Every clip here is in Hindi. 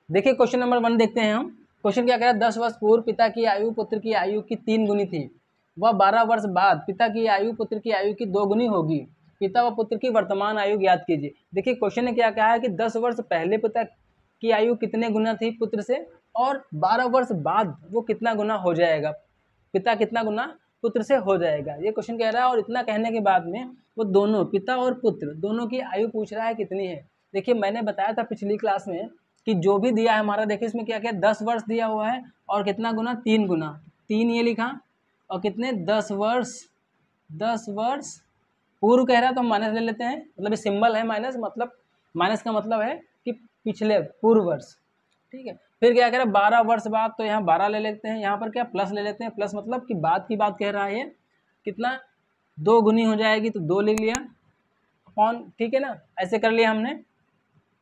देखिए क्वेश्चन नंबर 1 देखते हैं हम। क्वेश्चन क्या कह रहा है, 10 वर्ष पूर्व पिता की आयु पुत्र की आयु की 3 गुनी थी, वह 12 वर्ष बाद पिता की आयु पुत्र की आयु की 2 गुनी होगी, पिता व पुत्र की वर्तमान आयु ज्ञात कीजिए। देखिए क्वेश्चन ने क्या कहा है कि 10 वर्ष पहले पिता की आयु कितने गुना थी पुत्र से, और 12 वर्ष बाद वो कितना गुना हो जाएगा, पिता कितना गुना पुत्र से हो जाएगा, ये क्वेश्चन कह रहा है। और इतना कहने के बाद में वो दोनों पिता और पुत्र दोनों की आयु पूछ रहा है कितनी है। देखिए मैंने बताया था पिछली क्लास में कि जो भी दिया है हमारा, देखिए इसमें क्या क्या 10 वर्ष दिया हुआ है और कितना गुना, 3 गुना, 3 ये लिखा, और कितने 10 वर्ष, 10 वर्ष पूर्व कह रहा है तो हम माइनस ले लेते हैं, मतलब ये सिंबल है माइनस, मतलब माइनस का मतलब है कि पिछले पूर्व वर्ष, ठीक है। फिर क्या कह रहा है 12 वर्ष बाद, तो यहाँ 12 ले लेते हैं, यहाँ पर क्या प्लस ले लेते हैं, प्लस मतलब कि बाद की बात कह रहा है, कितना 2 गुनी हो जाएगी तो 2 लिख लिया अपॉन, ठीक है ना, ऐसे कर लिया हमने।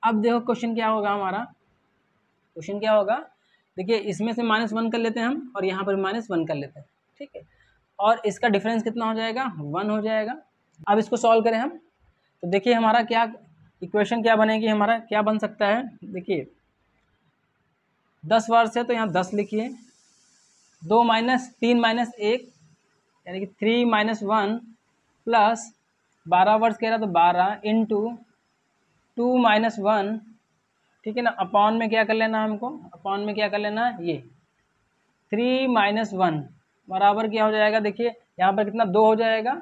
अब देखो क्वेश्चन क्या होगा हमारा, क्वेश्चन क्या होगा, देखिए इसमें से -1 कर लेते हैं हम और यहाँ पर -1 कर लेते हैं, ठीक है, और इसका डिफरेंस कितना हो जाएगा, 1 हो जाएगा। अब इसको सॉल्व करें हम, तो देखिए हमारा क्या इक्वेशन क्या बनेगी, हमारा क्या बन सकता है, देखिए 10 वर्ष है तो यहाँ 10 लिखिए, 2 माइनस 3 माइनस 1 यानी कि 3 माइनस 1 प्लस 12 वर्ष कह रहा तो 12 इंटू 2 माइनस 1, ठीक है ना, अपॉन में क्या कर लेना हमको, अपॉन में क्या कर लेना, ये 3 माइनस 1 बराबर क्या हो जाएगा, देखिए यहाँ पर कितना 2 हो जाएगा,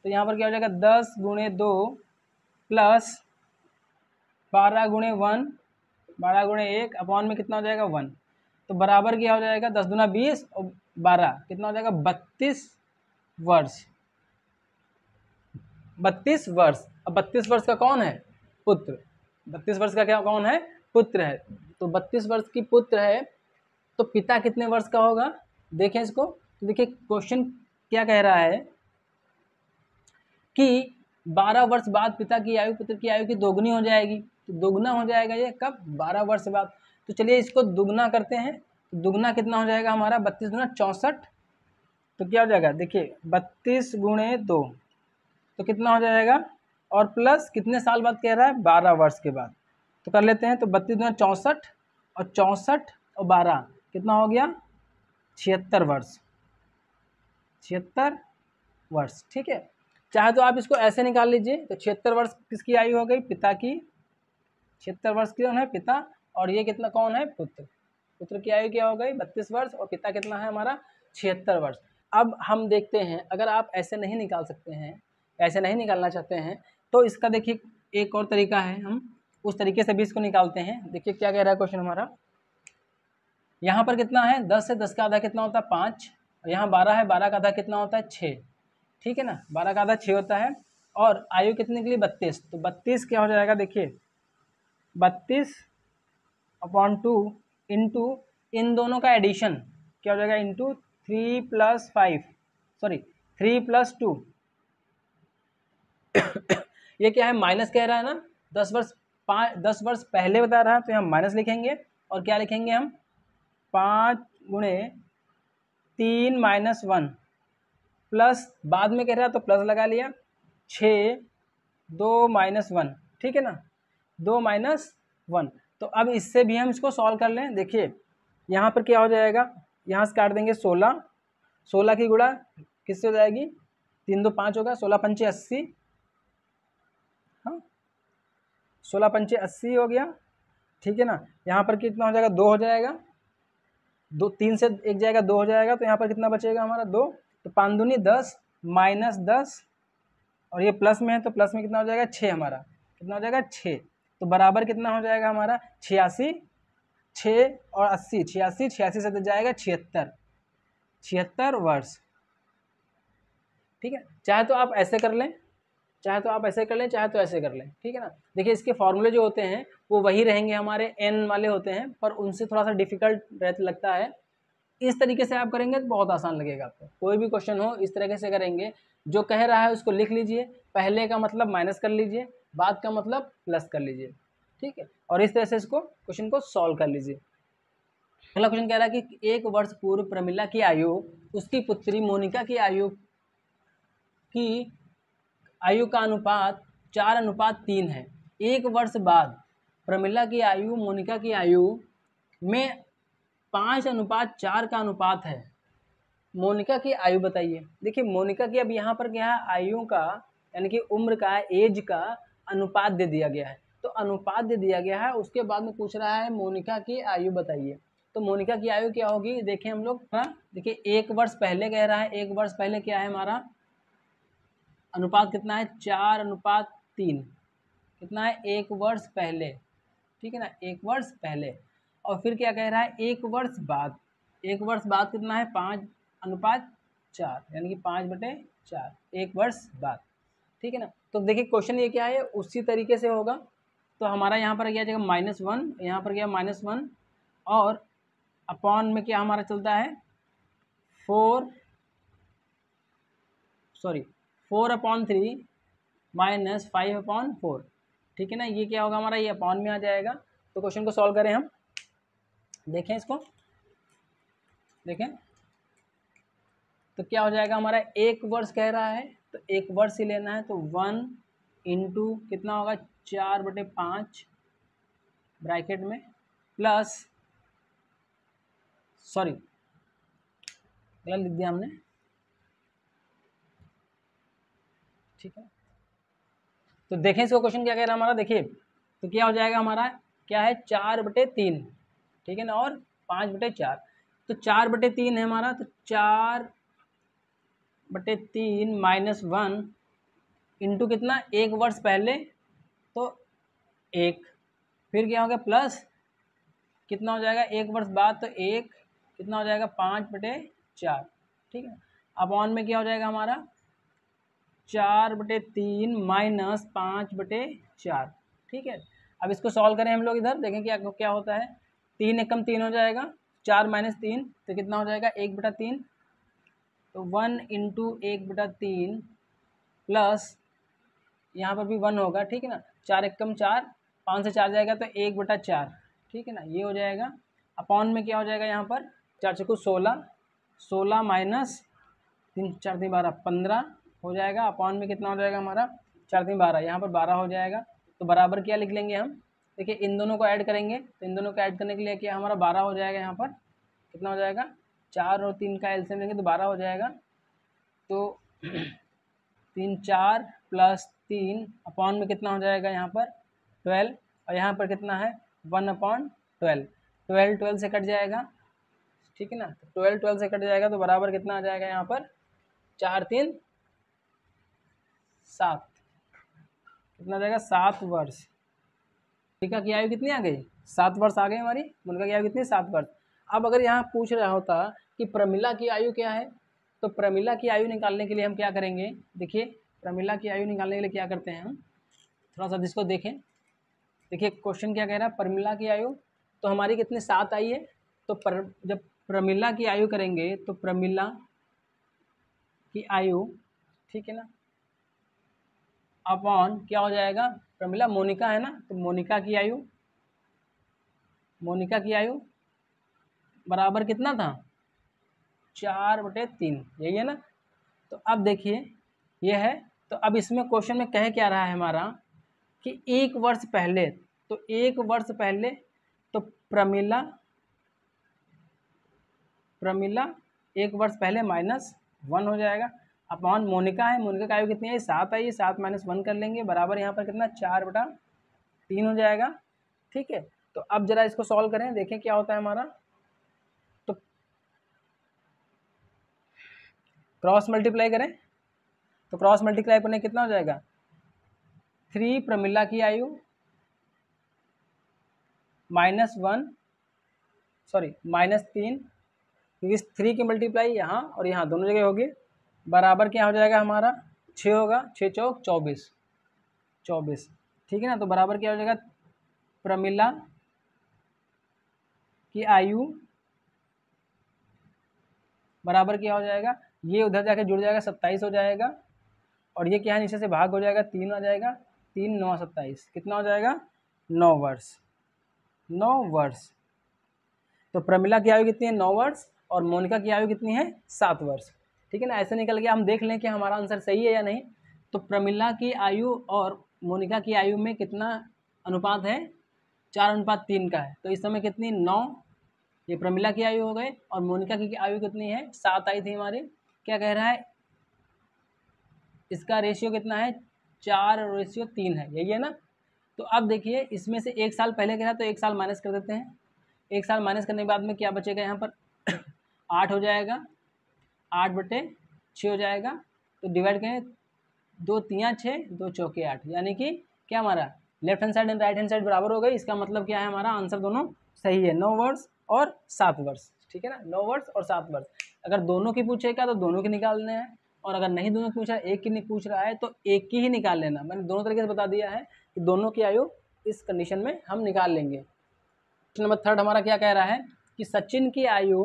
तो यहाँ पर क्या हो जाएगा 10 गुणे 2 प्लस 12 गुणे 1, 12 गुणे 1 अपॉन में कितना हो जाएगा 1, तो बराबर क्या हो जाएगा 10 दूना 20 और 12 कितना हो जाएगा 32 वर्ष, 32 वर्ष। अब 32 वर्ष का कौन है, पुत्र, 32 वर्ष का क्या कौन है, पुत्र है, तो 32 वर्ष की पुत्र है, तो पिता कितने वर्ष का होगा, देखें इसको, तो देखिए क्वेश्चन क्या कह रहा है कि 12 वर्ष बाद पिता की आयु पुत्र की आयु की दोगुनी हो जाएगी, तो दोगुना हो जाएगा ये कब, 12 वर्ष बाद। तो चलिए इसको दुगना करते हैं, तो दुगना कितना हो जाएगा हमारा, 32 दूना 64, तो क्या हो जाएगा, देखिए 32 गुणे 2 तो कितना हो जाएगा, और प्लस कितने साल बाद कह रहा है, 12 वर्ष के बाद, तो कर लेते हैं, तो 32 दूना 64 और 64 और 12 कितना हो गया 76 वर्ष, 76 वर्ष, ठीक है। चाहे तो आप इसको ऐसे निकाल लीजिए, तो 76 वर्ष किसकी आयु हो गई, पिता की, 76 वर्ष कौन है, पिता, और ये कितना कौन है, पुत्र, पुत्र की आयु क्या हो गई 32 वर्ष, और पिता कितना है हमारा 76 वर्ष। अब हम देखते हैं, अगर आप ऐसे नहीं निकाल सकते हैं, ऐसे नहीं निकालना चाहते हैं, तो इसका देखिए एक और तरीका है, हम उस तरीके से भी इसको निकालते हैं। देखिए क्या कह रहा है क्वेश्चन हमारा, यहाँ पर कितना है 10 है, 10 का आधा कितना होता है 5, और यहाँ 12 है, 12 का आधा कितना होता है 6, ठीक है ना, 12 का आधा 6 होता है, और आयु कितने के लिए 32, तो 32 क्या हो जाएगा, देखिए 32 अपॉन 2 इंटू इन दोनों का एडिशन क्या हो जाएगा, इंटू 3 + 5 सॉरी 3 + 2 ये क्या है, माइनस कह रहा है ना, 10 वर्ष पहले बता रहा है, तो यहाँ माइनस लिखेंगे, और क्या लिखेंगे हम 5 गुणे 3 माइनस 1 प्लस बाद में कह रहा है तो प्लस लगा लिया 6 2 माइनस 1, ठीक है ना, 2 माइनस 1। तो अब इससे भी हम इसको सॉल्व कर लें, देखिए यहाँ पर क्या हो जाएगा, यहाँ से काट देंगे 16, 16 की गुणा किससे हो जाएगी, 3 2 5 होगा, 16 पंचे 80, हाँ 16 पंचे 80 हो गया, ठीक है ना, यहाँ पर कितना हो जाएगा 2 हो जाएगा, 2 3 से 1 जाएगा 2 हो जाएगा, तो यहाँ पर कितना बचेगा हमारा 2, तो 5 दूनी 10 माइनस 10, और ये प्लस में है तो प्लस में कितना हो जाएगा 6, हमारा कितना हो जाएगा 6, तो बराबर कितना हो जाएगा हमारा 86, 6 और 80 86, 86 से तो जाएगा 76, 76 वर्ष, ठीक है। चाहे तो आप ऐसे कर लें, चाहे तो आप ऐसे कर लें, चाहे तो ऐसे कर लें, ठीक है ना। देखिए इसके फॉर्मूले जो होते हैं वो वही रहेंगे, हमारे एन वाले होते हैं, पर उनसे थोड़ा सा डिफिकल्ट लगता है। इस तरीके से आप करेंगे तो बहुत आसान लगेगा आपको, कोई भी क्वेश्चन हो इस तरीके से करेंगे, जो कह रहा है उसको लिख लीजिए, पहले का मतलब माइनस कर लीजिए, बाद का मतलब प्लस कर लीजिए, ठीक है, और इस तरह से इसको क्वेश्चन को सॉल्व कर लीजिए। अगला क्वेश्चन कह रहा है कि 1 वर्ष पूर्व प्रमिला की आयु उसकी पुत्री मोनिका की आयु का अनुपात 4:3 है। 1 वर्ष बाद प्रमिला की आयु मोनिका की आयु में 5:4 का अनुपात है। मोनिका की आयु बताइए। देखिए मोनिका की अब यहाँ पर क्या है, आयु का यानी कि उम्र का, एज का अनुपात दे दिया गया है। तो अनुपात दे दिया गया है, उसके बाद में पूछ रहा है मोनिका की आयु बताइए। तो मोनिका की आयु क्या होगी, देखें हम लोग। देखिए 1 वर्ष पहले कह रहा है, 1 वर्ष पहले क्या है हमारा अनुपात कितना है, 4:3। कितना है, 1 वर्ष पहले, ठीक है ना, 1 वर्ष पहले। और फिर क्या कह रहा है, 1 वर्ष बाद, 1 वर्ष बाद कितना है, 5:4 यानी कि 5/4 1 वर्ष बाद, ठीक है ना। तो देखिए क्वेश्चन ये क्या है, उसी तरीके से होगा। तो हमारा यहाँ पर क्या जाएगा -1, यहाँ पर क्या -1, और अपॉन में क्या हमारा चलता है 4/3 -5/4, ठीक है ना। ये क्या होगा हमारा, ये अपॉन में आ जाएगा। तो क्वेश्चन को सॉल्व करें हम, देखें इसको, देखें तो क्या हो जाएगा हमारा, 1 वर्ष कह रहा है तो 1 वर्ष ही लेना है। तो 1 इंटू कितना होगा 4/5 ब्रैकेट में प्लस, सॉरी गलत लिख दिया हमने, ठीक है। तो देखें इसको क्वेश्चन क्या कह रहा है हमारा, देखिए तो क्या हो जाएगा हमारा, क्या है 4/3, ठीक है ना, और 5/4। तो 4/3 है हमारा, तो 4/3 -1 इंटू कितना, 1 वर्ष पहले तो 1, फिर क्या हो गया प्लस कितना हो जाएगा 1 वर्ष बाद तो 1, कितना हो जाएगा 5/4, ठीक है। अपॉन में क्या हो जाएगा हमारा 4/3 -5/4, ठीक है। अब इसको सॉल्व करें हम लोग, इधर देखें क्या क्या होता है, 3 एकम 3 हो जाएगा, 4 - 3 तो कितना हो जाएगा 1/3। तो 1 इंटू 1/3 प्लस यहाँ पर भी 1 होगा, ठीक है ना, 4 एकम 4, 5 से 4 जाएगा तो 1/4, ठीक है ना, ये हो जाएगा। अपॉन में क्या हो जाएगा यहाँ पर 4 चौको 16, 16 माइनस 3 4 3 12 15 हो जाएगा। अपॉन में कितना हो जाएगा हमारा 4 3 12, यहाँ पर 12 हो जाएगा। तो बराबर क्या लिख लेंगे हम, देखिए इन दोनों को ऐड करेंगे, तो इन दोनों को ऐड करने के लिए क्या हमारा 12 हो जाएगा। यहाँ पर कितना हो जाएगा, 4 और 3 का एलसीएम लेंगे तो 12 हो जाएगा। तो 3 4 प्लस 3 अपॉन में कितना हो जाएगा यहाँ पर 12, और यहाँ पर कितना है 1/12, 12 12 से कट जाएगा, ठीक है ना। तो 12 12 से कट जाएगा तो बराबर कितना आ जाएगा यहाँ पर 4 3 7, कितना आ जाएगा 7 वर्ष। मोनिका की आयु कितनी आ गई, 7 वर्ष आ गई हमारी। मोनिका की आयु कितनी, 7 वर्ष। अब अगर यहाँ पूछ रहा होता कि प्रमिला की आयु क्या है, तो प्रमिला की आयु निकालने के लिए हम क्या करेंगे, देखिए प्रमिला की आयु निकालने के लिए क्या करते हैं हम, थोड़ा सा जिसको देखें। देखिए क्वेश्चन क्या कह रहा है, प्रमिला की आयु तो हमारी कितनी 7 आई है। तो जब प्रमिला की आयु करेंगे तो प्रमिला की आयु, ठीक है ना, अपॉन क्या हो जाएगा, प्रमिला मोनिका है ना, तो मोनिका की आयु, मोनिका की आयु बराबर कितना था 4/3, यही है ना। तो अब देखिए ये है, तो अब इसमें क्वेश्चन में कह क्या रहा है हमारा कि 1 वर्ष पहले, तो 1 वर्ष पहले तो प्रमिला 1 वर्ष पहले -1 हो जाएगा। अपॉन मोनिका है, मोनिका का आयु कितनी है 7 आई, 7 - 1 कर लेंगे, बराबर यहाँ पर कितना 4/3 हो जाएगा, ठीक है। तो अब जरा इसको सॉल्व करें, देखें क्या होता है हमारा। तो क्रॉस मल्टीप्लाई करें, तो क्रॉस मल्टीप्लाई करने कितना हो जाएगा 3 प्रमिला की आयु -1, सॉरी -3, क्योंकि 3 की मल्टीप्लाई यहाँ और यहाँ दोनों जगह होगी, बराबर क्या हो जाएगा हमारा 6 होगा, 6 चौक 24, 24, ठीक है ना। तो बराबर क्या हो जाएगा प्रमिला की आयु बराबर क्या हो जाएगा, ये उधर जाके जुड़ जाएगा 27 हो जाएगा, और ये क्या है नीचे से भाग हो जाएगा 3 आ जाएगा, 3 9 27, कितना हो जाएगा 9 वर्ष, 9 वर्ष। तो प्रमिला की आयु कितनी है 9 वर्ष, और मोनिका की आयु कितनी है 7 वर्ष, ठीक है ना। ऐसे निकल गया, हम देख लें कि हमारा आंसर सही है या नहीं। तो प्रमिला की आयु और मोनिका की आयु में कितना अनुपात है 4:3 का है। तो इस समय कितनी 9 ये प्रमिला की आयु हो गए, और मोनिका की आयु कितनी है, 7 आई थी हमारी। क्या कह रहा है, इसका रेशियो कितना है, 4:3 है, यही है ना। तो अब देखिए इसमें से 1 साल पहले कह रहा, तो 1 साल माइनस कर देते हैं। 1 साल माइनस करने के बाद में क्या बचेगा यहाँ पर 8 हो जाएगा, 8/6 हो जाएगा। तो डिवाइड करें, 2 3 6, 2 चौके 8, यानी कि क्या हमारा left hand side and right hand side बराबर हो गई। इसका मतलब क्या है, हमारा आंसर दोनों सही है, 9 वर्ष और 7 वर्ष, ठीक है ना, 9 वर्ष और 7 वर्ष। अगर दोनों की पूछेगा तो दोनों की निकालने हैं, और अगर नहीं दोनों की पूछ रहा है, एक की नहीं पूछ रहा है, तो एक की ही निकाल लेना। मैंने दोनों तरीके से बता दिया है कि दोनों की आयु इस कंडीशन में हम निकाल लेंगे। क्वेश्चन नंबर 3 हमारा क्या कह रहा है कि सचिन की आयु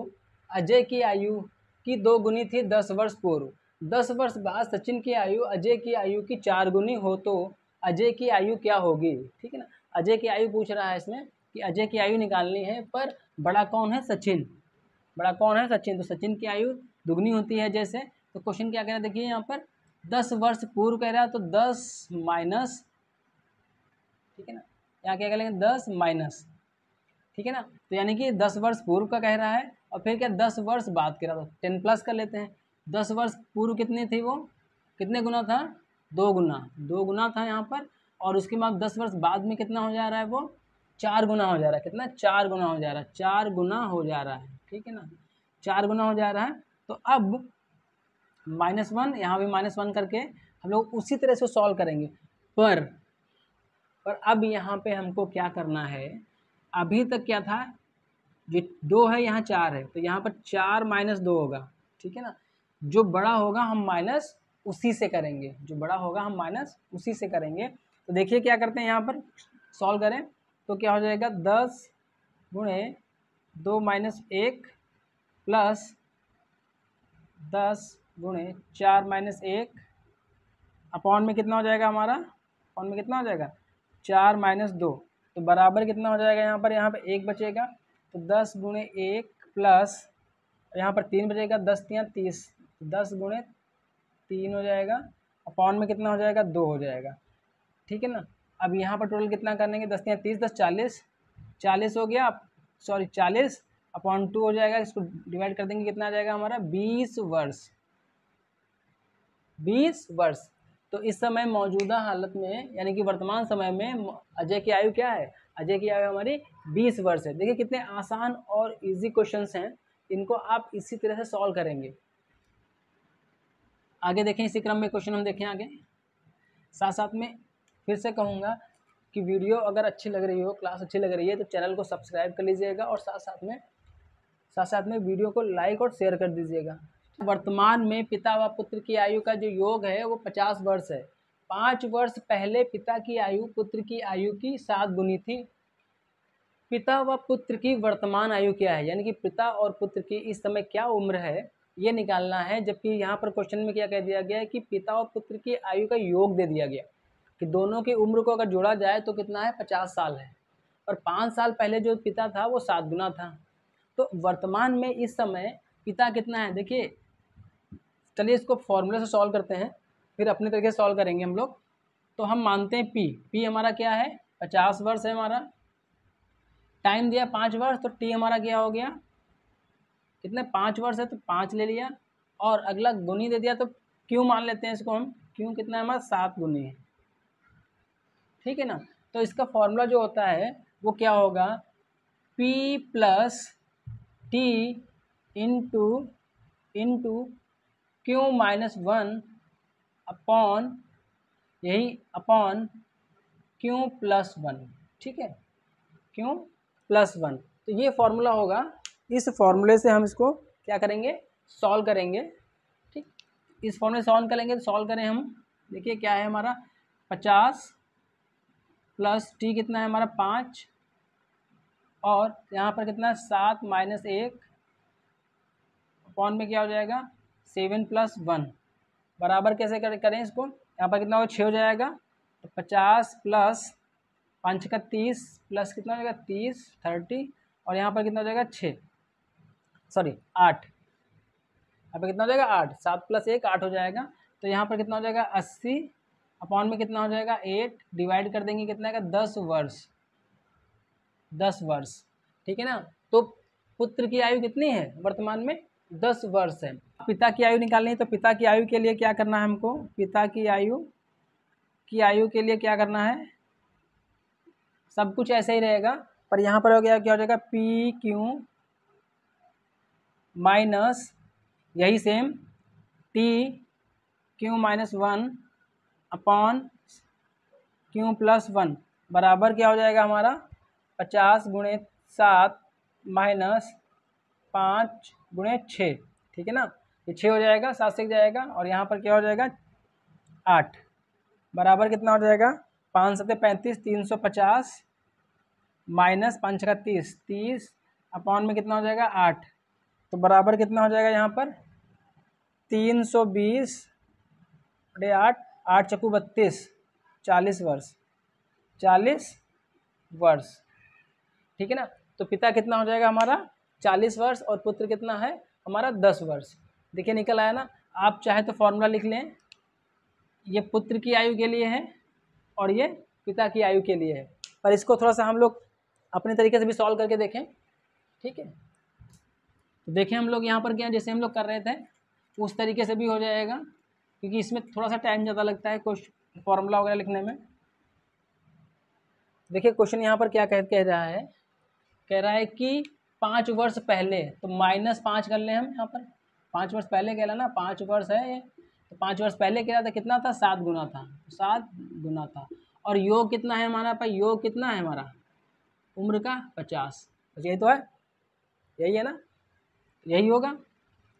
अजय की आयु की 2 गुनी थी 10 वर्ष पूर्व। 10 वर्ष बाद सचिन की आयु अजय की आयु की 4 गुनी हो तो अजय की आयु क्या होगी, ठीक है ना। अजय की आयु पूछ रहा है इसमें कि अजय की आयु निकालनी है, पर बड़ा कौन है, सचिन। बड़ा कौन है, सचिन। तो सचिन की आयु दुगनी होती है जैसे। तो क्वेश्चन क्या कह रहा है, देखिए यहाँ पर 10 वर्ष पूर्व कह रहा है, तो 10 माइनस, ठीक है ना, यहाँ क्या कह लेंगे 10 माइनस, ठीक है ना। तो यानी कि 10 वर्ष पूर्व का कह रहा है, और फिर क्या 10 वर्ष बाद कह रहा था, 10 प्लस कर लेते हैं। 10 वर्ष पूर्व कितनी थी, वो कितने गुना था, 2 गुना, 2 गुना था यहाँ पर। और उसके बाद 10 वर्ष बाद में कितना हो जा रहा है, वो 4 गुना हो जा रहा है। कितना, 4 गुना हो जा रहा है, 4 गुना हो जा रहा है, ठीक है ना, 4 गुना हो जा रहा है। तो अब -1, यहाँ भी -1 करके हम लोग उसी तरह से सॉल्व करेंगे। पर अब यहाँ पे हमको क्या करना है, अभी तक क्या था, जो 2 है यहाँ 4 है, तो यहाँ पर 4 - 2 होगा, ठीक है ना। जो बड़ा होगा हम माइनस उसी से करेंगे, जो बड़ा होगा हम माइनस उसी से करेंगे। तो देखिए क्या करते हैं, यहाँ पर सॉल्व करें तो क्या हो जाएगा, 10 गुणे 2 - 1 प्लस 10 गुणे 4 - 1 अपॉन में कितना हो जाएगा हमारा, अपॉन में कितना हो जाएगा, 4 - 2, तो बराबर कितना हो जाएगा, यहाँ पर 1 बचेगा। तो 10 गुणे 1 प्लस यहाँ पर 3 बचेगा, 10 3 30, 10 गुणे 3 हो जाएगा, अपॉन में कितना हो जाएगा, 2 हो जाएगा, ठीक है ना। अब यहाँ पर टोटल कितना करेंगे, 10 3 30, 10 40, 40 हो गया, सॉरी 40 अपॉन 2 हो जाएगा। इसको डिवाइड कर देंगे, कितना आ जाएगा हमारा, 20 वर्ष, 20 वर्ष। तो इस समय मौजूदा हालत में, यानी कि वर्तमान समय में अजय की आयु क्या है, अजय की आयु हमारी 20 वर्ष है। देखिए कितने आसान और इजी क्वेश्चंस हैं, इनको आप इसी तरह से सॉल्व करेंगे। आगे देखें, इसी क्रम में क्वेश्चन हम देखें आगे। साथ साथ में फिर से कहूँगा कि वीडियो अगर अच्छी लग रही हो, क्लास अच्छी लग रही है, तो चैनल को सब्सक्राइब कर लीजिएगा, और साथ साथ में वीडियो को लाइक और शेयर कर दीजिएगा। वर्तमान में पिता व पुत्र की आयु का जो योग है वो 50 वर्ष है। 5 वर्ष पहले पिता की आयु पुत्र की आयु की 7 गुनी थी। पिता व पुत्र की वर्तमान आयु क्या है, यानी कि पिता और पुत्र की इस समय क्या उम्र है, ये निकालना है। जबकि यहाँ पर क्वेश्चन में क्या कह दिया गया है कि पिता और पुत्र की आयु का योग दे दिया गया कि दोनों की उम्र को अगर जोड़ा जाए तो कितना है, 50 साल है। और 5 साल पहले जो पिता था वो 7 गुना था। तो वर्तमान में इस समय पिता कितना है, देखिए चलिए इसको फॉर्मूले से सॉल्व करते हैं, फिर अपने तरीके से सॉल्व करेंगे हम लोग। तो हम मानते हैं पी हमारा क्या है, 50 वर्ष है हमारा, टाइम दिया 5 वर्ष, तो टी हमारा क्या हो गया, कितने 5 वर्ष है तो 5 ले लिया, और अगला गुनी दे दिया तो क्यों मान लेते हैं इसको हम, क्यों कितना है हमारा 7 गुनी है, ठीक है ना। तो इसका फॉर्मूला जो होता है वो क्या होगा, P + T into Q - 1 upon, यही अपॉन Q + 1, ठीक है, Q + 1। तो ये फॉर्मूला होगा, इस फॉर्मूले से हम इसको क्या करेंगे, सॉल्व करेंगे, ठीक। इस फॉर्मूले सॉल्व करेंगे, तो सॉल्व करें हम, देखिए क्या है हमारा 50 प्लस टी कितना है हमारा 5, और यहाँ पर कितना है 7 - 1 अपॉन में क्या हो जाएगा 7 + 1, बराबर कैसे करें इसको, यहाँ पर कितना होगा 6 हो जाएगा। तो 50 प्लस 5 का 30 प्लस कितना हो जाएगा 30 30, और यहाँ पर कितना हो जाएगा 6 सॉरी 8, यहाँ पर कितना हो जाएगा 8, 7 + 1 8 हो जाएगा। तो यहाँ पर कितना हो जाएगा 80 अपॉन में कितना हो जाएगा 8, डिवाइड कर देंगे कितना आएगा 10 वर्ष, 10 वर्ष, ठीक है ना। तो पुत्र की आयु कितनी है वर्तमान में 10 वर्ष है। पिता की आयु निकालनी है, तो पिता की आयु के लिए क्या करना है हमको, पिता की आयु के लिए क्या करना है, सब कुछ ऐसे ही रहेगा, पर यहाँ पर हो गया क्या हो जाएगा पी क्यू माइनस यही same T Q minus 1 upon Q plus 1 बराबर क्या हो जाएगा हमारा 50 गुणे 7 माइनस 5 गुणे 6, ठीक है ना, ये 6 हो जाएगा, 7 से जाएगा, और यहाँ पर क्या हो जाएगा 8 बराबर कितना हो जाएगा 5 7 35 350 माइनस 5 6 30 अपॉन में कितना हो जाएगा 8, तो बराबर कितना हो जाएगा यहाँ पर 320 बटे 8 8 चक्कू 32 40 वर्ष 40 वर्ष, ठीक है ना। तो पिता कितना हो जाएगा हमारा 40 वर्ष और पुत्र कितना है हमारा 10 वर्ष। देखिए निकल आया ना। आप चाहे तो फॉर्मूला लिख लें, ये पुत्र की आयु के लिए है और ये पिता की आयु के लिए है, पर इसको थोड़ा सा हम लोग अपने तरीके से भी सॉल्व करके देखें, ठीक है। तो देखें हम लोग यहाँ पर क्या जैसे हम लोग कर रहे थे उस तरीके से भी हो जाएगा, क्योंकि इसमें थोड़ा सा टाइम ज़्यादा लगता है कुछ फॉर्मूला वगैरह लिखने में। देखिए क्वेश्चन यहाँ पर क्या कह रहा है कि 5 वर्ष पहले, तो -5 कर लें हम यहाँ पर, 5 वर्ष पहले कह रहा ना, 5 वर्ष है ये, तो 5 वर्ष पहले कह रहा था कितना था 7 गुना था, 7 गुना था, और योग कितना है हमारा पर, योग कितना है हमारा उम्र का 50, यही तो है, यही है ना, यही होगा।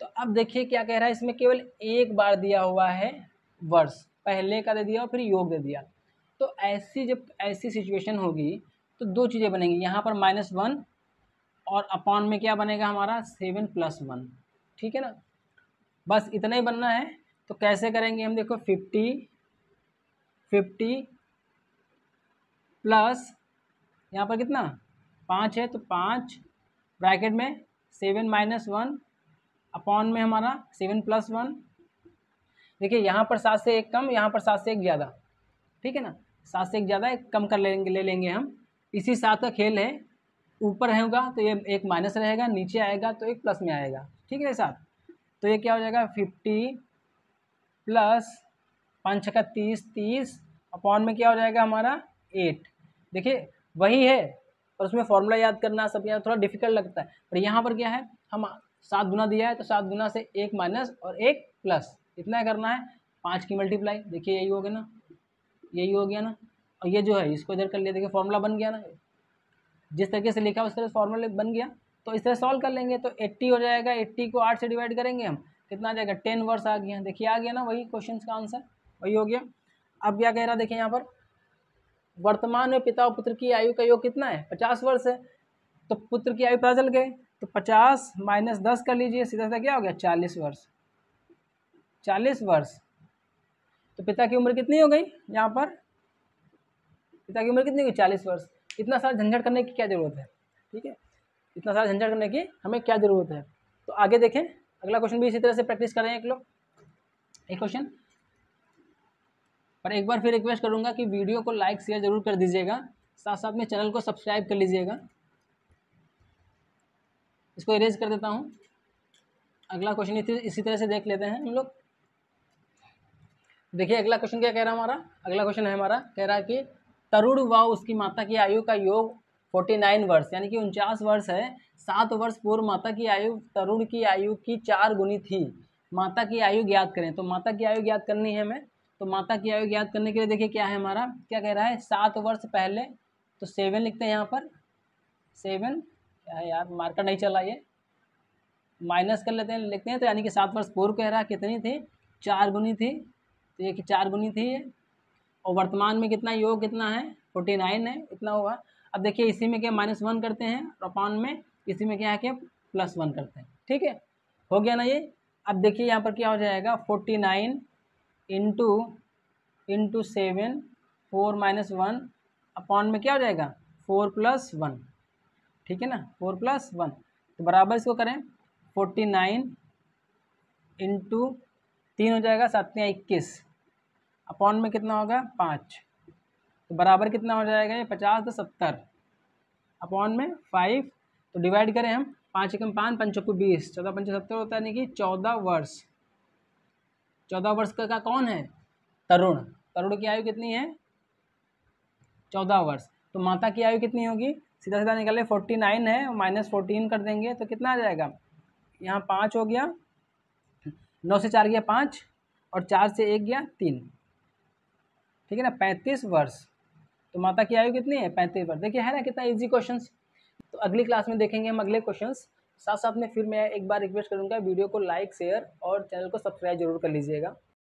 तो अब देखिए क्या कह रहा है, इसमें केवल एक बार दिया हुआ है वर्ष, पहले का दे दिया और फिर योग दे दिया। तो जब ऐसी सिचुएशन होगी तो दो चीज़ें बनेंगी, यहाँ पर -1 और अपॉन में क्या बनेगा हमारा 7 + 1, ठीक है ना, बस इतना ही बनना है। तो कैसे करेंगे हम, देखो 50 प्लस यहाँ पर कितना 5 है, तो 5 ब्रैकेट में 7 - 1 अपॉन में हमारा 7 + 1। देखिए यहाँ पर 7 से 1 कम, यहाँ पर 7 से 1 ज़्यादा, ठीक है ना, 7 से 1 ज़्यादा, एक कम कर ले लेंगे हम, इसी 7 का खेल है, ऊपर होगा तो ये एक माइनस रहेगा, नीचे आएगा तो एक प्लस में आएगा, ठीक है 7। तो ये क्या हो जाएगा 50 प्लस 5 × 30 अपॉन में क्या हो जाएगा हमारा 8। देखिए वही है, पर उसमें फॉर्मूला याद करना सब याद थोड़ा डिफिकल्ट लगता है, पर यहाँ पर क्या है, हम 7 गुना दिया है तो 7 गुना से 1 माइनस और 1 प्लस, इतना करना है, 5 की मल्टीप्लाई, देखिए यही हो गया ना, यही हो गया ना, और ये जो है इसको इधर कर लिया, देखिए फॉर्मूला बन गया ना, जिस तरीके से लिखा उस तरह से फॉर्मूला बन गया। तो इस तरह सॉल्व कर लेंगे तो 80 हो जाएगा, 80 को 8 से डिवाइड करेंगे हम, कितना आ जाएगा 10 वर्ष आ गया, देखिए आ गया ना, वही क्वेश्चन का आंसर वही हो गया। अब क्या कह रहा है देखिए यहाँ पर, वर्तमान में पिता और पुत्र की आयु का योग कितना है 50 वर्ष है, तो पुत्र की आयु पता चल गए, तो 50 - 10 कर लीजिए, सीधा सा क्या हो गया 40 वर्ष, 40 वर्ष। तो पिता की उम्र कितनी हो गई यहाँ पर, पिता की उम्र कितनी हुई 40 वर्ष। इतना सारा झंझट करने की क्या ज़रूरत है, ठीक है, इतना सारा झंझट करने की हमें क्या ज़रूरत है। तो आगे देखें, अगला क्वेश्चन भी इसी तरह से प्रैक्टिस करें एक लोग, एक क्वेश्चन। पर एक बार फिर रिक्वेस्ट करूंगा कि वीडियो को लाइक शेयर जरूर कर दीजिएगा, साथ साथ में चैनल को सब्सक्राइब कर लीजिएगा। इसको इरेज कर देता हूँ। अगला क्वेश्चन इसी तरह से देख लेते हैं हम लोग। देखिए अगला क्वेश्चन क्या कह रहा है हमारा, अगला क्वेश्चन है हमारा, कह रहा है कि तरुण व उसकी माता की आयु का योग 49 वर्ष यानी कि 49 वर्ष है। 7 वर्ष पूर्व माता की आयु तरुण की आयु की 4 गुनी थी। माता की आयु ज्ञात करें। तो माता की आयु ज्ञात करनी है हमें। तो माता की आयु ज्ञात करने के लिए देखिए क्या है हमारा, क्या कह रहा है 7 वर्ष पहले, तो 7 लिखते हैं यहाँ पर। 7 क्या है यार, मार्कर नहीं चला, ये माइनस कर लेते हैं, लिखते हैं। तो यानी कि 7 वर्ष पूर्व कह रहा है कितनी थी, 4 गुनी थी। तो ये कि 4 गुनी थी ये, और वर्तमान में कितना योग कितना है 49 है, इतना होगा। अब देखिए इसी में क्या -1 करते हैं, अपॉन में इसी में क्या है क्या +1 करते हैं। ठीक है, हो गया ना ये। अब देखिए यहाँ पर क्या हो जाएगा 49 इंटू 7 4 - 1 अपॉन में क्या हो जाएगा 4 + 1। ठीक है ना, 4 + 1। तो बराबर इसको करें 49 इंटू 3 हो जाएगा 7 या 21 अपॉन में कितना होगा 5। तो बराबर कितना हो जाएगा ये 50 तो 70 अपॉन में 5। तो डिवाइड करें हम 5 एकम 5, 5 चौको 20, 14 पंचे 70 होता है, यानी कि 14 वर्ष। 14 वर्ष का कौन है? तरुण। तरुण की आयु कितनी है? 14 वर्ष। तो माता की आयु कितनी होगी? सीधा सीधा निकाले, 49 है, -14 कर देंगे तो कितना आ जाएगा? यहाँ 5 हो गया, 9 से 4 गया 5, और 4 से 1 गया 3, ठीक है ना, 35 वर्ष। तो माता की आयु कितनी है? 35 वर्ष। देखिए है ना कितना इजी क्वेश्चंस। तो अगली क्लास में देखेंगे हम अगले क्वेश्चंस। साथ साथ में फिर मैं एक बार रिक्वेस्ट करूँगा, वीडियो को लाइक, शेयर और चैनल को सब्सक्राइब जरूर कर लीजिएगा।